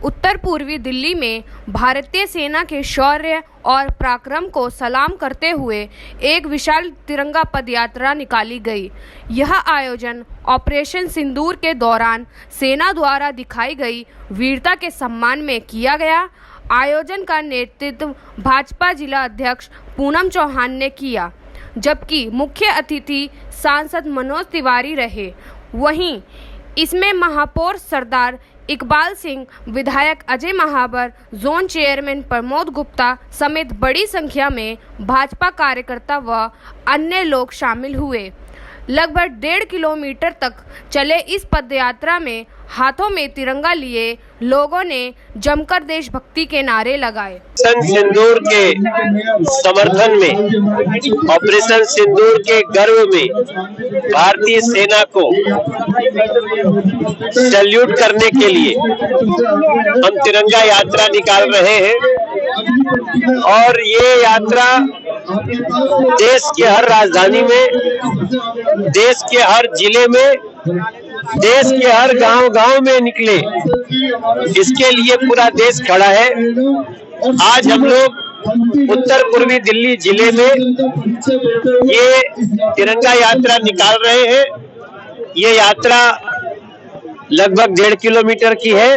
उत्तर पूर्वी दिल्ली में भारतीय सेना के शौर्य और पराक्रम को सलाम करते हुए एक विशाल तिरंगा पदयात्रा निकाली गई। यह आयोजन ऑपरेशन सिंदूर के दौरान सेना द्वारा दिखाई गई वीरता के सम्मान में किया गया। आयोजन का नेतृत्व भाजपा जिला अध्यक्ष पूनम चौहान ने किया, जबकि मुख्य अतिथि सांसद मनोज तिवारी रहे। वहीं इसमें महापौर सरदार इकबाल सिंह, विधायक अजय महावर, जोन चेयरमैन प्रमोद गुप्ता समेत बड़ी संख्या में भाजपा कार्यकर्ता व अन्य लोग शामिल हुए। लगभग 1.5 किलोमीटर तक चले इस पदयात्रा में हाथों में तिरंगा लिए लोगों ने जमकर देशभक्ति के नारे लगाए। ऑपरेशन सिंदूर के समर्थन में, ऑपरेशन सिंदूर के गर्व में भारतीय सेना को सैल्यूट करने के लिए हम तिरंगा यात्रा निकाल रहे हैं और ये यात्रा देश के हर राजधानी में, देश के हर जिले में, देश के हर गांव में निकले। इसके लिए पूरा देश खड़ा है। आज हम लोग उत्तर पूर्वी दिल्ली जिले में ये तिरंगा यात्रा निकाल रहे हैं। ये यात्रा लगभग 1.5 किलोमीटर की है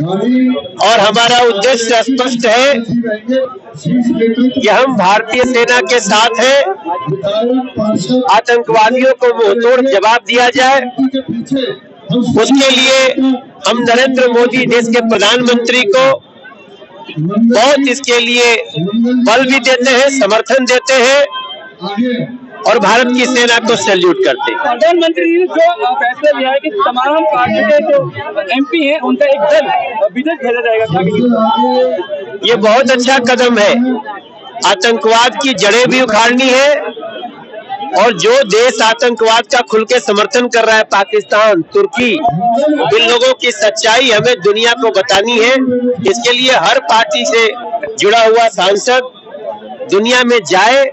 और हमारा उद्देश्य स्पष्ट है कि हम भारतीय सेना के साथ हैं। आतंकवादियों को मुंहतोड़ जवाब दिया जाए, उसके लिए हम नरेंद्र मोदी देश के प्रधानमंत्री को बहुत इसके लिए बल भी देते हैं, समर्थन देते हैं और भारत की सेना को सैल्यूट करते हैं। प्रधानमंत्री ने जो फैसला लिया है कि तमाम पार्टी के जो एमपी हैं उनका एक दल विदेश भेजा जाएगा, ये बहुत अच्छा कदम है। आतंकवाद की जड़ें भी उखाड़नी है और जो देश आतंकवाद का खुल के समर्थन कर रहा है, पाकिस्तान, तुर्की, इन लोगों की सच्चाई हमें दुनिया को बतानी है। इसके लिए हर पार्टी से जुड़ा हुआ सांसद दुनिया में जाए,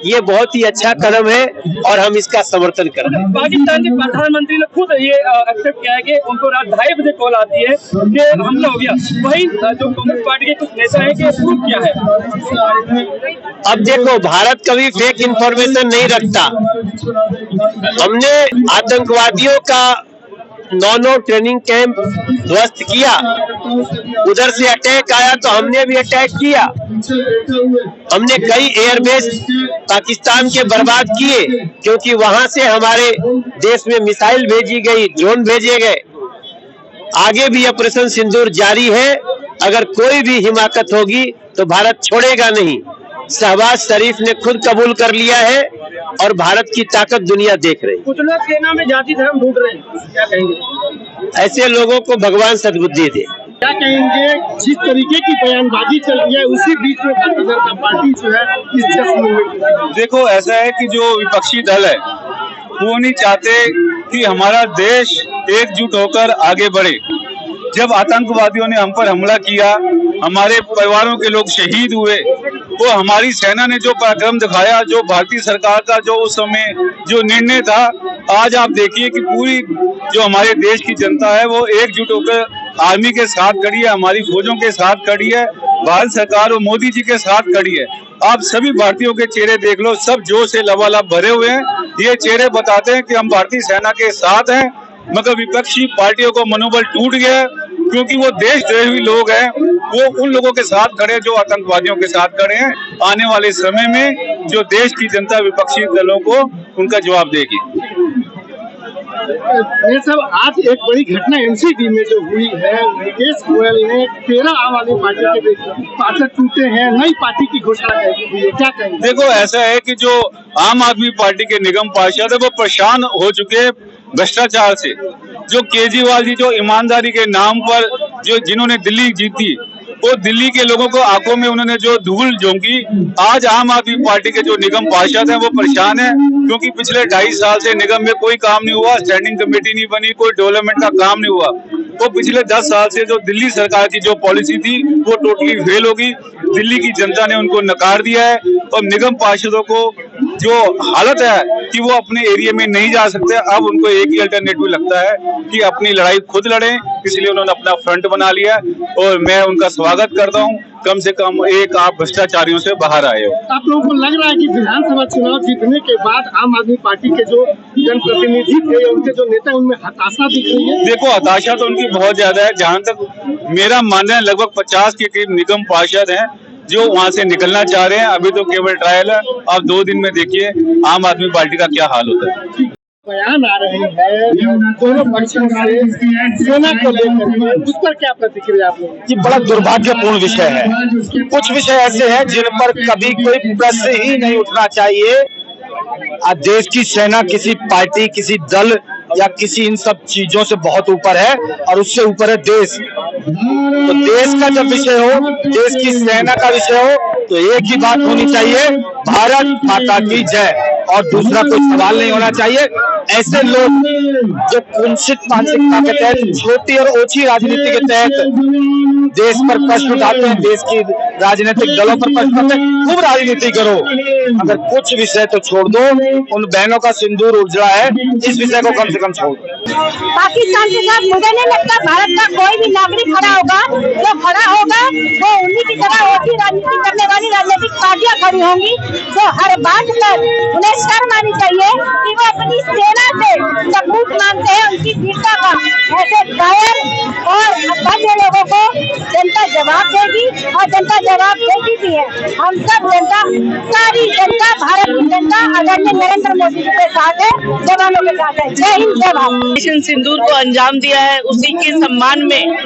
ये बहुत ही अच्छा कदम है और हम इसका समर्थन कर रहे हैं। पाकिस्तान के प्रधानमंत्री ने खुद ये एक्सेप्ट किया है कि उनको रात 2:30 बजे कॉल आती है कि हमला हो गया। वही जो कांग्रेस पार्टी के कुछ नेता है कि प्रूफ किया है। अब देखो, भारत कभी फेक इंफॉर्मेशन नहीं रखता। हमने आतंकवादियों का 9 ट्रेनिंग कैंप ध्वस्त किया, उधर से अटैक आया तो हमने भी अटैक किया। हमने कई एयरबेस पाकिस्तान के बर्बाद किए क्योंकि वहां से हमारे देश में मिसाइल भेजी गई, ड्रोन भेजे गए। आगे भी ऑपरेशन सिंदूर जारी है। अगर कोई भी हिमाकत होगी तो भारत छोड़ेगा नहीं। शहबाज शरीफ ने खुद कबूल कर लिया है और भारत की ताकत दुनिया देख रही है। कुछ लोग सेना में जाति धर्म ढूंढ रहे हैं, क्या कहेंगे? ऐसे लोगों को भगवान सद्बुद्धि दे। क्या कहेंगे? जिस तरीके की बयानबाजी चल रही है उसी बीच में भारतीय जनता पार्टी जो है इस जश्न में, देखो ऐसा है कि जो विपक्षी दल है वो नहीं चाहते कि हमारा देश एकजुट होकर आगे बढ़े। जब आतंकवादियों ने हम पर हमला किया, हमारे परिवारों के लोग शहीद हुए, वो हमारी सेना ने जो पराक्रम दिखाया, जो भारतीय सरकार का जो उस समय जो निर्णय था, आज आप देखिए कि पूरी जो हमारे देश की जनता है वो एकजुट होकर आर्मी के साथ खड़ी है, हमारी फौजों के साथ खड़ी है, भारत सरकार और मोदी जी के साथ खड़ी है। आप सभी भारतीयों के चेहरे देख लो, सब जोश से लबालब भरे हुए हैं। ये चेहरे बताते हैं कि हम भारतीय सेना के साथ हैं, मगर विपक्षी पार्टियों को मनोबल टूट गया है क्योंकि वो देशद्रोही लोग हैं। वो उन लोगों के साथ खड़े जो आतंकवादियों के साथ खड़े हैं। आने वाले समय में जो देश की जनता विपक्षी दलों को उनका जवाब देगी। ये सब आज एक बड़ी घटना एनसीपी में जो हुई है, मुकेश गोयल ने 13 आम आदमी पार्टी के पार्षद टूटे हैं, नई पार्टी की घोषणा हुई है, क्या कहेंगे? देखो ऐसा है कि जो आम आदमी पार्टी के निगम पार्षद है वो परेशान हो चुके हैं भ्रष्टाचार से। जो केजरीवाल जी जो ईमानदारी के नाम पर जो जिन्होंने दिल्ली जीती, वो दिल्ली के लोगों को आंखों में उन्होंने जो धूल झोंकी, आज आम आदमी पार्टी के जो निगम पार्षद हैं वो परेशान हैं क्योंकि पिछले 2.5 साल से निगम में कोई काम नहीं हुआ, स्टैंडिंग कमेटी नहीं बनी, कोई डेवलपमेंट का काम नहीं हुआ। वो पिछले 10 साल से जो दिल्ली सरकार की जो पॉलिसी थी वो टोटली फेल होगी। दिल्ली की जनता ने उनको नकार दिया है और निगम पार्षदों को जो हालत है कि वो अपने एरिया में नहीं जा सकते, अब उनको एक ही अल्टरनेटिव लगता है कि अपनी लड़ाई खुद लड़ें, इसलिए उन्होंने अपना फ्रंट बना लिया और मैं उनका स्वागत करता हूं। कम से कम एक आप भ्रष्टाचारियों से बाहर आए हो। आप लोगों को लग रहा है कि विधानसभा चुनाव जीतने के बाद आम आदमी पार्टी के जो जनप्रतिनिधि थे, उनके जो नेता, उनमें हताशा दिख रही है? देखो, हताशा तो उनकी बहुत ज्यादा है। जहां तक मेरा मानना है, लगभग 50 के करीब निगम पार्षद हैं जो वहां से निकलना चाह रहे हैं। अभी तो केवल ट्रायल है, आप 2 दिन में देखिए आम आदमी पार्टी का क्या हाल होता है। बयान आ रहे हैं दोनों पक्षों से सेना को लेकर, उस पर क्या प्रतिक्रिया आप लोगों की? ये बड़ा दुर्भाग्यपूर्ण विषय है। कुछ विषय ऐसे हैं जिन पर कभी कोई प्रश्न ही नहीं उठना चाहिए। आज देश की सेना किसी पार्टी, किसी दल या किसी इन सब चीजों से बहुत ऊपर है और उससे ऊपर है देश। तो देश का जब विषय हो, देश की सेना का विषय हो, तो एक ही बात होनी चाहिए, भारत माता की जय, और दूसरा कोई सवाल नहीं होना चाहिए। ऐसे लोग जो कुंसित मानसिकता के तहत, छोटी और ओछी राजनीति के तहत देश पर प्रश्न उठाते हैं, देश की राजनीतिक दलों पर प्रश्न उठाते हैं, खूब राजनीति करो, अगर कुछ विषय तो छोड़ दो। उन बहनों का सिंदूर उजड़ा है, इस विषय को कम से कम छोड़ दो। पाकिस्तान के साथ मुझे नहीं लगता भारत का कोई भी नागरिक खड़ा होगा। जो खड़ा होगा वो उन्हीं की तरह ओछी राजनीति करने वाली राजनीतिक पार्टियां खड़ी होंगी, जो हर बात पर उन्हें शर्म आनी चाहिए कि वो अपनी सेना से सबूत मांगते हैं उनकी वीरता का। ऐसे कायर और भव्य लोगों को जनता जवाब देगी और जनता जवाब देती भी है। हम सब जनता, सारी जनता, भारत की जनता आदरणीय नरेंद्र मोदी जी के साथ है, जवानों के साथ है। जय हिंद, जय भारत। ऑपरेशन सिंदूर को अंजाम दिया है, उसी के सम्मान में,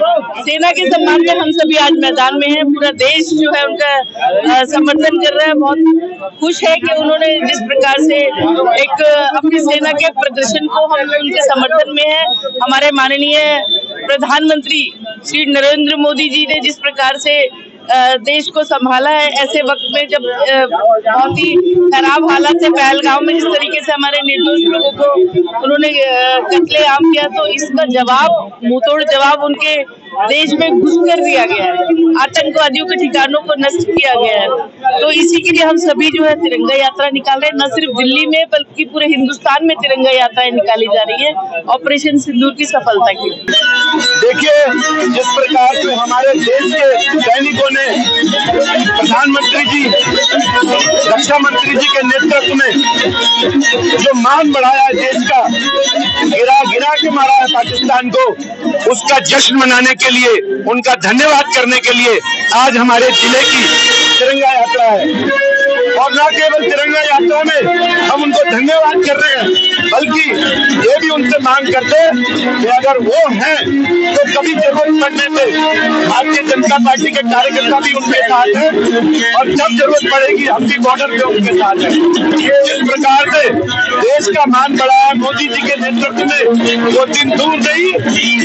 सेना के सम्मान में हम सभी आज मैदान में हैं। पूरा देश जो है उनका समर्थन कर रहा है। बहुत खुश है कि उन्होंने जिस प्रकार से एक अपनी सेना के प्रदर्शन को, हम उनके समर्थन में है। हमारे माननीय प्रधानमंत्री श्री नरेंद्र मोदी जी ने जिस प्रकार से देश को संभाला है, ऐसे वक्त में जब बहुत ही खराब हालात है पहलगांव में, जिस तरीके से हमारे निर्दोष लोगों को उन्होंने कत्लेआम किया, तो इसका जवाब, मुंहतोड़ जवाब उनके देश में घुस कर दिया गया है। आतंकवादियों के ठिकानों को नष्ट किया गया है। तो इसी के लिए हम सभी जो है तिरंगा यात्रा निकाल रहे हैं। न सिर्फ दिल्ली में बल्कि पूरे हिंदुस्तान में तिरंगा यात्राएं निकाली जा रही है ऑपरेशन सिंदूर की सफलता के लिए। देखिए, जिस प्रकार से हमारे देश के सैनिकों ने प्रधानमंत्री जी, रक्षा मंत्री जी के नेतृत्व में जो मान बढ़ाया है देश का, गिरा के मारा है पाकिस्तान को, उसका जश्न मनाने के लिए, उनका धन्यवाद करने के लिए आज हमारे जिले की तिरंगा यात्रा है। और न केवल तिरंगा यात्रा में हम उनको धन्यवाद कर रहे हैं, बल्कि ये भी उनसे मांग करते हैं कि अगर वो हैं तो कभी जरूरत पड़ने पे भारतीय जनता पार्टी के कार्यकर्ता भी उनके साथ हैं, और जब जरूरत पड़ेगी हम भी बॉर्डर पे उनके साथ हैं। इस प्रकार से देश का मान बढ़ा है मोदी जी के नेतृत्व में। वो दिन दूर नहीं,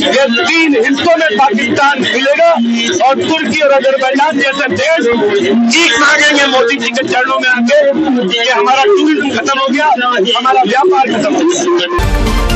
ये 3 हिस्सों में पाकिस्तान मिलेगा और तुर्की और अजरबैजान जैसे देश चीख मांगेंगे मोदी जी के चरणों में आके कि हमारा टूरिज्म खत्म हो गया, हमारा व्यापार खत्म हो गया।